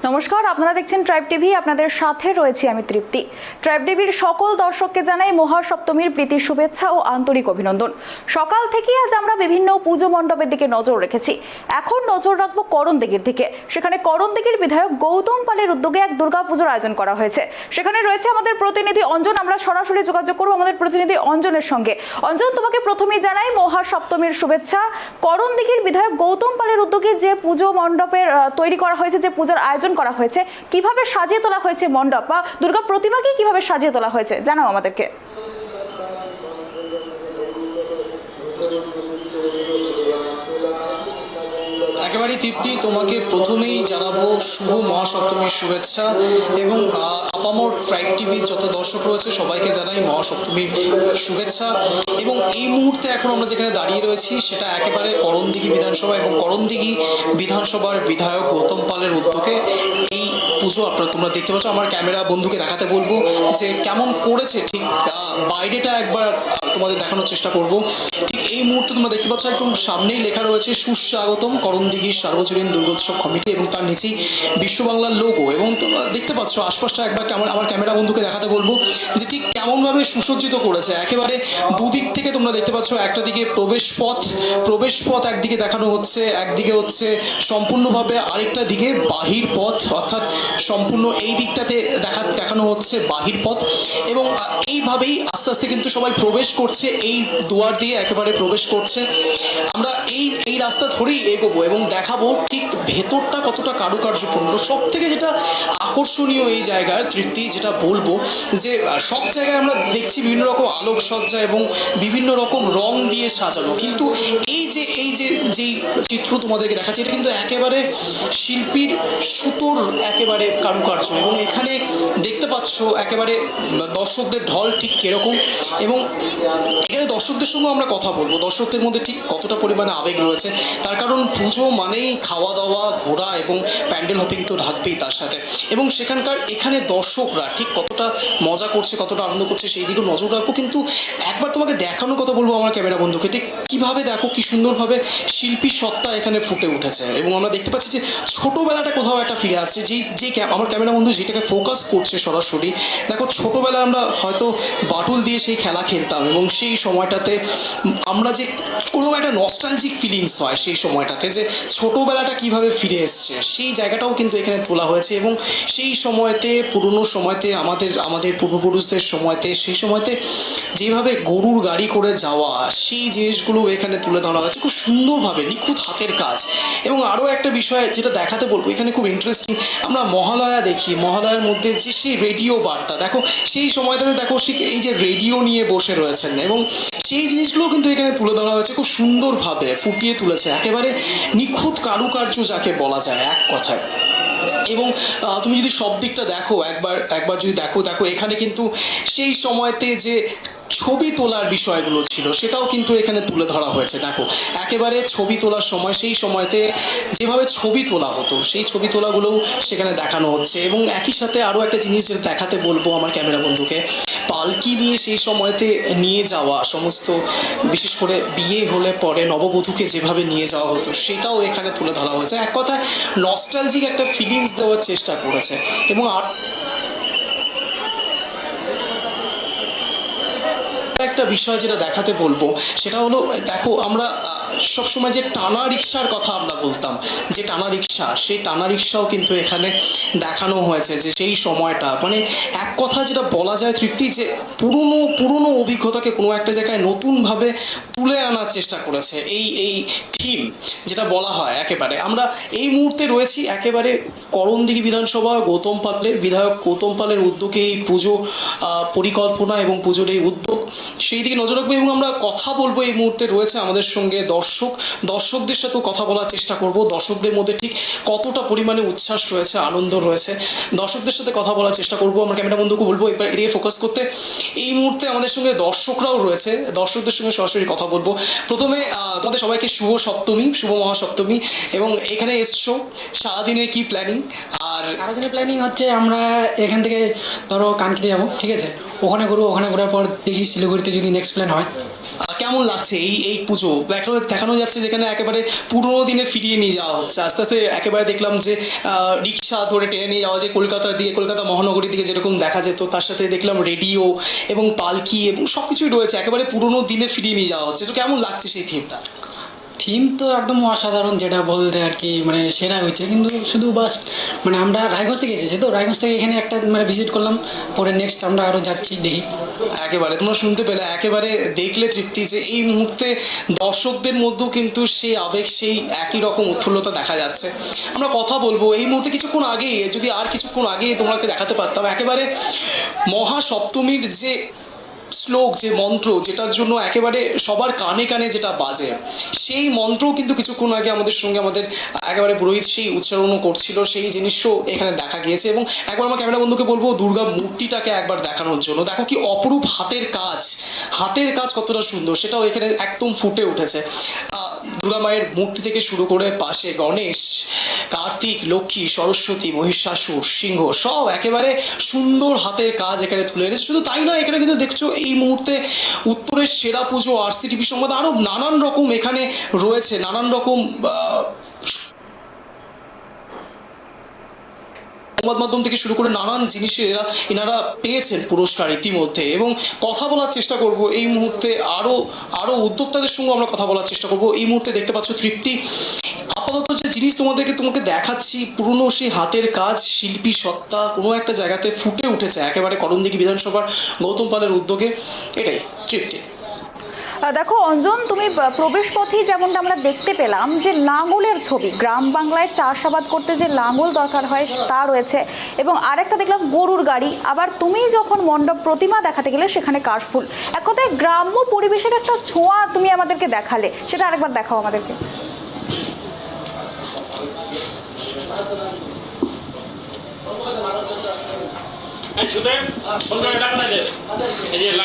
নমস্কার, আপনারা দেখছেন ট্রাইব টিভি। আপনাদের সাথে রয়েছি আমি তৃপ্তি। ট্রাইব টিভির সকল দর্শককে জানাই মহাসপ্তমীর প্রীতি শুভেচ্ছা ও আন্তরিক অভিনন্দন। সকাল থেকে আজ আমরা বিভিন্ন পুজো মণ্ডপের দিকে নজর রেখেছি। এখন নজর রাখবো করণদিঘির দিকে। সেখানে করণদিঘির বিধায়ক গৌতম পালের উদ্যোগে এক দুর্গাপুজোর আয়োজন করা হয়েছে। সেখানে রয়েছে আমাদের প্রতিনিধি অঞ্জন। আমরা সরাসরি যোগাযোগ করবো আমাদের প্রতিনিধি অঞ্জনের সঙ্গে। অঞ্জন, তোমাকে প্রথমেই জানাই মহাসপ্তমীর শুভেচ্ছা। করণদিঘির বিধায়ক গৌতম পালের উদ্যোগে যে পুজো মণ্ডপের তৈরি করা হয়েছে, যে পুজোর আয়োজন করা হয়েছে, কিভাবে সাজিয়ে তোলা হয়েছে মণ্ডপ বা দুর্গা প্রতিমাকে কিভাবে সাজিয়ে তোলা হয়েছে জানাও আমাদেরকে। একেবারে তৃপ্তি, তোমাকে প্রথমেই জানাবো শুভ মহাসপ্তমীর শুভেচ্ছা এবং আপামর ট্রাইব টিভির যত দর্শক রয়েছে সবাইকে জানাই মহাসপ্তমীর শুভেচ্ছা। এবং এই মুহূর্তে এখন আমরা যেখানে দাঁড়িয়ে রয়েছি সেটা একেবারে করণদিঘি বিধানসভা এবং করণদিঘি বিধানসভার বিধায়ক গৌতম পালের উদ্যোগে এই পুজো তোমরা দেখতে পাচ্ছ। আমার ক্যামেরা বন্ধুকে দেখাতে বলবো যে কেমন করেছে, ঠিক বাইরেটা একবার তোমাদের দেখানোর চেষ্টা করব। ঠিক এই মুহূর্তে তোমরা দেখতে পাচ্ছ একদম সামনেই লেখা রয়েছে সুস্বাগতম করণদিঘির সার্বজনীন দুর্গোৎসব কমিটি এবং তার নিচেই বিশ্ব বাংলার লোগো। এবং তোমরা দেখতে পাচ্ছ আশপাশটা একবার আমার ক্যামেরা বন্ধুকে দেখাতে বলবো যে ঠিক কেমনভাবে সুসজ্জিত করেছে। একেবারে দুদিক থেকে তোমরা দেখতে পাচ্ছ, একটা দিকে প্রবেশ পথ একদিকে দেখানো হচ্ছে, একদিকে হচ্ছে সম্পূর্ণভাবে আরেকটা দিকে বাহির পথ, অর্থাৎ সম্পূর্ণ এই দিকটাতে দেখানো হচ্ছে বাহির পথ। এবং এইভাবেই আস্তে আস্তে কিন্তু সবাই প্রবেশ করছে, এই দুয়ার দিয়ে একেবারে প্রবেশ করছে। আমরা এই রাস্তা ধরেই এগোবো এবং দেখাবো ঠিক ভেতরটা কতটা কারুকার্যপূর্ণ। সব থেকে যেটা আকর্ষণীয় এই জায়গার তৃপ্তি, যেটা বলবো যে সব জায়গায় আমরা দেখছি বিভিন্ন রকম আলোকসজ্জা এবং বিভিন্ন রকম রং দিয়ে সাজানো, কিন্তু এই যে যেই চিত্র তোমাদেরকে দেখাচ্ছে এটা কিন্তু একেবারে শিল্পীর সুতোর একেবারে কারুকার্য। এবং এখানে দেখতে পাচ্ছ একেবারে দর্শকদের ঢল ঠিক কিরকম। এবং এখানে দর্শকদের সঙ্গে আমরা কথা বলবো, দর্শকদের মধ্যে ঠিক কতটা পরিমাণে আবেগ রয়েছে। তার কারণ পুজো মানেই খাওয়া দাওয়া, ঘোরা এবং প্যান্ডেল হপিং তো থাকবেই তার সাথে। এবং এখানে দর্শকরা ঠিক কতটা মজা করছে, কতটা আনন্দ করছে সেই দিকেও নজর রাখবো। কিন্তু একবার তোমাকে দেখানোর কথা বলবো আমার ক্যামেরা বন্ধুকে, ঠিক কীভাবে দেখো কি সুন্দরভাবে শিল্পী সত্তা এখানে ফুটে উঠেছে। এবং আমরা দেখতে পাচ্ছি যে ছোটোবেলাটা কোথাও একটা ফিরে আসছে। আমার ক্যামেরা বন্ধু যেটাকে ফোকাস করছে সরাসরি, দেখো ছোটোবেলায় আমরা হয়তো বাটুল দিয়ে সেই খেলা খেলতাম এবং সেই সময়টাতে আমরা যে কোনো একটা নস্টালজিক ফিলিংস হয় সেই সময়টাতে, যে ছোটোবেলাটা কীভাবে ফিরে এসছে সেই জায়গাটাও কিন্তু এখানে তোলা হয়েছে। এবং সেই সময়তে পুরনো সময়তে আমাদের পূর্বপুরুষদের সময়তে, সেই সময়তে যেভাবে গরুর গাড়ি করে যাওয়া, সেই জিনিসগুলো এখানে তুলে ধরা হয়েছে খুব সুন্দরভাবে, নিখুঁত হাতের কাজ। এবং আরও একটা বিষয় যেটা দেখাতে বলবো, এখানে খুব ইন্টারেস্টিং আমরা মহালয়া দেখি, মহালয়ার মধ্যে যে সেই রেডিও বার্তা, দেখো সেই সময়টাতে দেখো ঠিক এই যে রেডিও নিয়ে বসে রয়েছেন এবং সেই জিনিসগুলো কিন্তু এখানে তুলে ধরা হয়েছে, খুব সুন্দরভাবে ফুটিয়ে তুলেছে, একেবারে নিখুঁত কারুকার্য যাকে বলা যায় এক কথায়। এবং তুমি যদি সব দিকটা দেখো, একবার যদি দেখো এখানে কিন্তু সেই সময়তে যে ছবি তোলার বিষয়গুলো ছিল সেটাও কিন্তু এখানে তুলে ধরা হয়েছে। দেখো একেবারে ছবি তোলার সময়, সেই সময়তে যেভাবে ছবি তোলা হতো সেই ছবি তোলাগুলোও সেখানে দেখানো হচ্ছে। এবং একই সাথে আরও একটা জিনিস যেটা দেখাতে বলবো আমার ক্যামেরা বন্ধুকে, পালকি নিয়ে সেই সময়তে নিয়ে যাওয়া সমস্ত, বিশেষ করে বিয়ে হলে পরে নববধূকে যেভাবে নিয়ে যাওয়া হতো সেটাও এখানে তুলে ধরা হয়েছে। এক কথায় নস্টালজিক একটা ফিলিংস দেওয়ার চেষ্টা করেছে। এবং একটা বিষয় যেটা দেখাতে বলবো সেটা হলো, দেখো আমরা সবসময় যে টানা রিক্সার কথা আমরা বলতাম, যে টানা রিক্সা, সেই টানা রিক্সাও কিন্তু এখানে দেখানো হয়েছে। যে সেই সময়টা মানে এক কথা যেটা বলা যায় তৃপ্তি, যে পুরনো অভিজ্ঞতাকে কোনো একটা জায়গায় নতুনভাবে তুলে আনার চেষ্টা করেছে এই থিম যেটা বলা হয়। একেবারে আমরা এই মুহূর্তে রয়েছি একেবারে করণদিঘি বিধানসভা বিধায়ক গৌতম পালের উদ্যোগে এই পুজো পরিকল্পনা এবং পুজোর এই উদ্যোগ, সেই দিকে নজর রাখবো। এবং আমরা কথা বলবো, এই মুহূর্তে রয়েছে আমাদের সঙ্গে দর্শকদের সাথেও কথা বলার চেষ্টা করব। দর্শকদের মধ্যে ঠিক কতটা পরিমাণে উচ্ছ্বাস রয়েছে, আনন্দ রয়েছে, দর্শকদের সাথে কথা বলার চেষ্টা করব। আমার ক্যামেরা বন্ধুকে বলবো এবার এদিকে ফোকাস করতে। এই মুহূর্তে আমাদের সঙ্গে দর্শকরাও রয়েছে, দর্শকদের সঙ্গে সরাসরি কথা বলবো। প্রথমে তোমাদের সবাইকে শুভ মহাসপ্তমী। এবং এখানে এসছো, সারাদিনের কি প্ল্যানিং? আর সারাদিনের প্ল্যানিং হচ্ছে আমরা এখান থেকে ধরো কানকিতে যাবো, ঠিক আছে, ওখানে ঘুরার পর দেখি শিলিগুড়িতে যদি নেক্সট প্ল্যান হয় কেমন লাগছে এই এই পুজো দেখানো যাচ্ছে যেখানে একেবারে পুরোনো দিনে ফিরিয়ে নিয়ে যাওয়া হচ্ছে আস্তে আস্তে। একেবারে দেখলাম যে রিক্সা ধরে টেনে নিয়ে যাওয়া যায় কলকাতা মহানগরীর দিকে যেরকম দেখা যেত, তার সাথে দেখলাম রেডিও এবং পালকি এবং সব কিছুই রয়েছে, একেবারে পুরোনো দিনে ফিরিয়ে নিয়ে যাওয়া হচ্ছে। তো কেমন লাগছে সেই থিমটা? থিম তো একদম অসাধারণ, যেটা বলতে আর কি মানে সেরা হয়েছে। কিন্তু শুধু বাস মানে আমরা রায়গঞ্জ থেকে এসেছি, তো রায়গঞ্জ থেকে এখানে একটা মানে ভিজিট করলাম, পরে নেক্সট আমরা আরও যাচ্ছি, দেখি। একেবারে তোমরা শুনতে পেলে, একেবারে দেখলে তৃপ্তি যে এই মুহূর্তে দর্শকদের মধ্যেও কিন্তু সেই আবেগ, সেই একই রকম উৎফুল্লতা দেখা যাচ্ছে। আমরা কথা বলবো এই মুহূর্তে কিছুক্ষণ আগেই, যদি আর কিছুক্ষণ আগেই তোমাকে দেখাতে পারতাম একেবারে মহাসপ্তমীর যে শ্লোক, যে মন্ত্র, যেটার জন্য একেবারে সবার কানে কানে যেটা বাজে, সেই মন্ত্রও কিন্তু কিছুক্ষণ আগে আমাদের সঙ্গে আমাদের একেবারে পুরোহিত সেই উচ্চারণও করছিল, সেই জিনিসও এখানে দেখা গিয়েছে। এবং একবার আমার ক্যামেরা বন্ধুকে বলবো দুর্গা মূর্তিটাকে একবার দেখানোর জন্য। দেখো কি অপরূপ হাতের কাজ কতটা সুন্দর, সেটাও এখানে একদম ফুটে উঠেছে। দুর্গা মায়ের মূর্তি থেকে শুরু করে পাশে গণেশ, কার্তিক, লক্ষ্মী, সরস্বতী, মহিষাসুর, সিংহ, সব একেবারে সুন্দর হাতের কাজ এখানে তুলে এনেছে। শুধু তাই নয়, এখানে কিন্তু দেখছো এই মুহূর্তে উত্তরের সেরা পুজো, RCTV সংবাদ, আরো নানান রকম এখানে রয়েছে, নানান রকম সংবাদ মাধ্যম থেকে শুরু করে নানান জিনিসের এনারা পেয়েছেন পুরস্কার ইতিমধ্যে। এবং কথা বলার চেষ্টা করব এই মুহূর্তে আরো উদ্যোক্তাদের সঙ্গে আমরা কথা বলার চেষ্টা করব। এই মুহূর্তে দেখতে পাচ্ছ তৃপ্তি, আপাতত যে জিনিস তোমাকে দেখাচ্ছি, পুরনো সেই হাতের কাজ, শিল্পী সত্তা কোনো একটা জায়গাতে ফুটে উঠেছে একেবারে করণদিঘি বিধানসভার গৌতম পালের উদ্যোগে। এটাই তৃপ্তি। দেখো অঞ্জন, তুমি প্রবেশ পথেই যেমনটা আমরা দেখতে পেলাম যে লাঙলের ছবি, গ্রাম বাংলায় চাষাবাদ করতে যে লাঙল দরকার হয় তা রয়েছে, এবং আরেকটা দেখলাম গরুর গাড়ি। আবার তুমি যখন মণ্ডপ প্রতিমা দেখাতে গেলে সেখানে কাশফুল, এক কথায় গ্রাম্য পরিবেশের একটা ছোঁয়া তুমি আমাদেরকে দেখালে, সেটা আরেকবার দেখাও আমাদেরকে।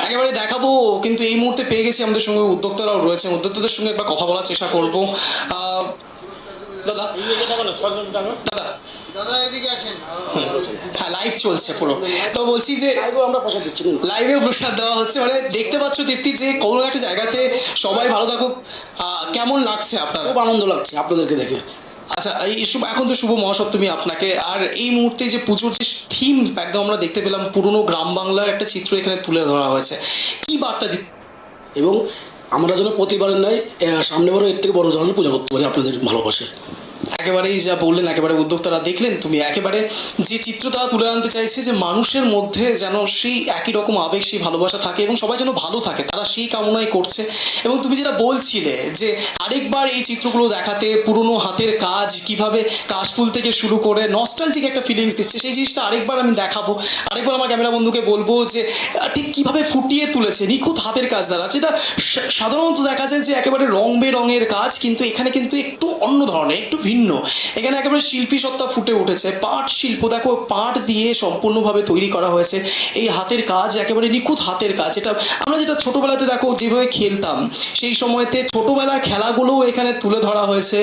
একেবারে দেখাবো, কিন্তু এই মুহূর্তে পেয়ে গেছি আমাদের সঙ্গে উদ্যোক্তারাও রয়েছে, উদ্যোক্তাদের সঙ্গে একবার কথা বলার চেষ্টা করবো। দাদা হ্যাঁ, লাইভ চলছে পুরো। তো বলছি যে লাইভেও প্রসাদ দেওয়া হচ্ছে, মানে দেখতে পাচ্ছ তৃপ্তি যে কোনো একটা জায়গাতে সবাই ভালো থাকুক। কেমন লাগছে আপনার? খুব আনন্দ লাগছে আপনাদেরকে দেখে। আচ্ছা, এখন তো শুভ মহাসপ্তমী আপনাকে, আর এই মুহূর্তে যে পুজোর যে থিম একদম আমরা দেখতে পেলাম, পুরনো গ্রাম বাংলার একটা চিত্র এখানে তুলে ধরা হয়েছে, কি বার্তা এবং আমরা যেন প্রতিবারের নয় সামনেবারও এর থেকে বড় ধরনের পূজা করতে পারি আপনাদের ভালোবাসে। একেবারেই যা বললেন, একেবারে উদ্যোক্তারা দেখলেন তুমি, একেবারে যে চিত্র তারা তুলে আনতে চাইছে যে মানুষের মধ্যে যেন সেই একই রকম আবেগ, সেই ভালোবাসা থাকে এবং সবাই যেন ভালো থাকে, তারা সেই কামনাই করছে। এবং তুমি যেটা বলছিলে যে আরেকবার এই চিত্রগুলো দেখাতে, পুরনো হাতের কাজ কিভাবে কাশফুল থেকে শুরু করে নস্টালজিক একটা ফিলিংস দিচ্ছে, সেই জিনিসটা আরেকবার আমি দেখাবো। আরেকবার আমার ক্যামেরা বন্ধুকে বলবো যে ঠিক কিভাবে ফুটিয়ে তুলেছে নিখুঁত হাতের কাজ দ্বারা, যেটা সাধারণত দেখা যায় যে একেবারে রং বেরঙের কাজ, কিন্তু এখানে কিন্তু একটু অন্য ধরনের, একটু ভিন্ন। এখানে একেবারে শিল্পী সত্তা ফুটে উঠেছে, পাট শিল্প, দেখো পাট দিয়ে সম্পূর্ণভাবে তৈরি করা হয়েছে এই হাতের কাজ, একেবারে নিখুঁত হাতের কাজ। যেটা ছোটবেলাতে দেখো যেভাবে খেলতাম, সেই সময়তে ছোটবেলার খেলাগুলোও এখানে তুলে ধরা হয়েছে।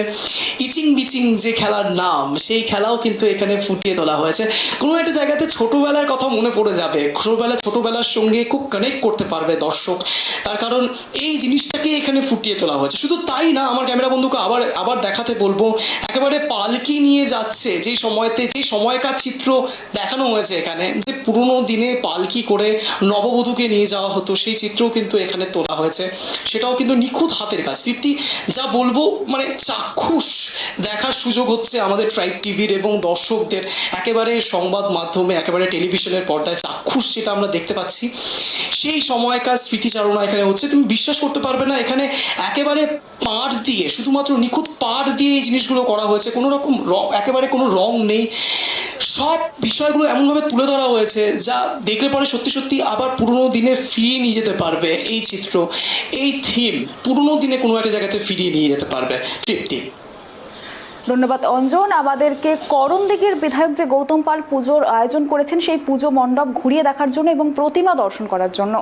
ইচিং বিচিং যে খেলার নাম, সেই খেলাও কিন্তু এখানে ফুটিয়ে তোলা হয়েছে। কোনো একটা জায়গাতে ছোটবেলার কথা মনে পড়ে যাবে, ছোটবেলার সঙ্গে খুব কানেক্ট করতে পারবে দর্শক, তার কারণ এই জিনিসটাকে এখানে ফুটিয়ে তোলা হয়েছে। শুধু তাই না, আমার ক্যামেরা বন্ধুকে আবার দেখাতে বলবো, একেবারে পালকি নিয়ে যাচ্ছে, যেই সময়কার চিত্র দেখানো হয়েছে এখানে, যে পুরোনো দিনে পালকি করে নববধূকে নিয়ে যাওয়া হতো, সেই চিত্রও কিন্তু এখানে তোলা হয়েছে, সেটাও কিন্তু নিখুঁত হাতের কাজ। তৃপ্তি, যা বলবো মানে চাক্ষুষ দেখার সুযোগ হচ্ছে আমাদের ট্রাইব টিভির এবং দর্শকদের, একেবারে সংবাদ মাধ্যমে, একেবারে টেলিভিশনের পর্দায় চাক্ষুষ যেটা আমরা দেখতে পাচ্ছি, সেই সময়কার স্মৃতিচারণা এখানে হচ্ছে। তুমি বিশ্বাস করতে পারবে না, এখানে একেবারে পাট দিয়ে, শুধুমাত্র নিখুঁত পাট দিয়ে এই জিনিসগুলো করা হয়েছে, কোনো রকম একেবারে কোনো রং নেই। সব বিষয়গুলো এমনভাবে তুলে ধরা হয়েছে যা দেখলে পরে সত্যি আবার পুরোনো দিনে ফিরিয়ে নিয়ে যেতে পারবে। এই চিত্র, এই থিম পুরোনো দিনে কোনো একটা জায়গাতে ফিরিয়ে নিয়ে যেতে পারবে। তৃপ্তি, ধন্যবাদ অঞ্জন, আমাদেরকে করণদিঘির বিধায়ক যে গৌতম পাল পুজোর আয়োজন করেছেন সেই পুজো মণ্ডপ ঘুরিয়ে দেখার জন্য এবং প্রতিমা দর্শন করার জন্য।